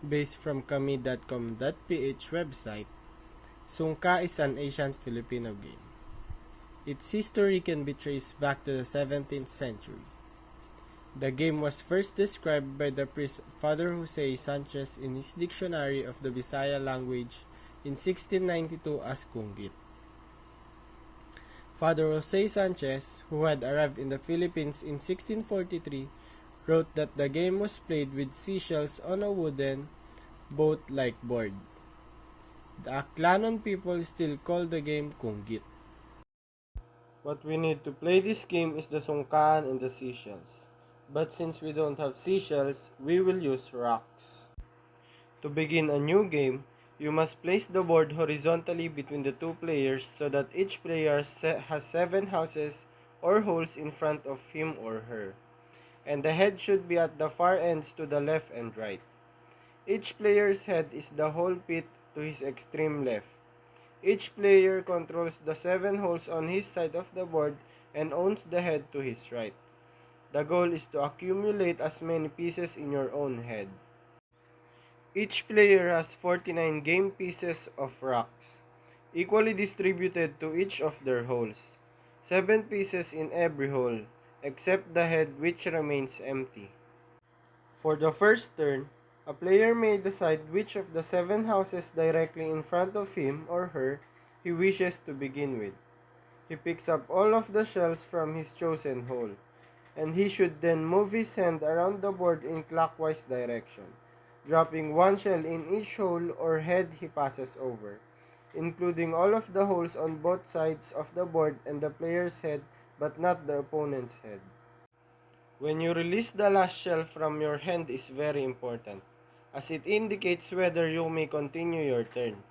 Based from kami.com.ph website, Sungka is an ancient Filipino game. Its history can be traced back to the 17th century. The game was first described by the priest Father Jose Sanchez in his Dictionary of the Bisaya Language in 1692 as Kunggit. Father Jose Sanchez, who had arrived in the Philippines in 1643, wrote that the game was played with seashells on a wooden, boat-like board. The Aklanon people still call the game Kunggit. What we need to play this game is the sungkaan and the seashells. But since we don't have seashells, we will use rocks. To begin a new game, you must place the board horizontally between the two players so that each player has 7 houses or holes in front of him or her, and the head should be at the far ends to the left and right. Each player's head is the hole pit to his extreme left. Each player controls the 7 holes on his side of the board and owns the head to his right. The goal is to accumulate as many pieces in your own head. Each player has 49 game pieces of rocks, equally distributed to each of their holes. 7 pieces in every hole, except the head which remains empty. For the first turn, a player may decide which of the 7 houses directly in front of him or her he wishes to begin with. He picks up all of the shells from his chosen hole, and he should then move his hand around the board in clockwise direction, dropping 1 shell in each hole or head he passes over, including all of the holes on both sides of the board and the player's head but not the opponent's head. When you release the last shell from your hand is very important, as it indicates whether you may continue your turn.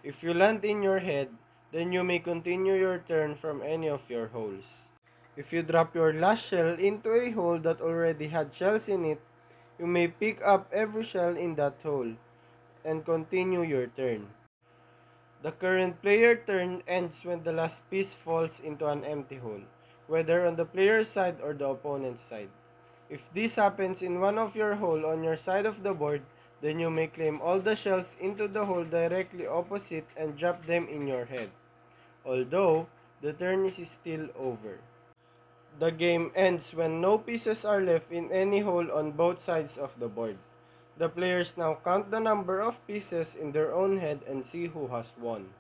If you land in your head, then you may continue your turn from any of your holes. If you drop your last shell into a hole that already had shells in it, you may pick up every shell in that hole and continue your turn. The current player turn ends when the last piece falls into an empty hole, whether on the player's side or the opponent's side. If this happens in one of your hole on your side of the board, then you may claim all the shells into the hole directly opposite and drop them in your head, although the turn is still over. The game ends when no pieces are left in any hole on both sides of the board. The players now count the number of pieces in their own head and see who has won.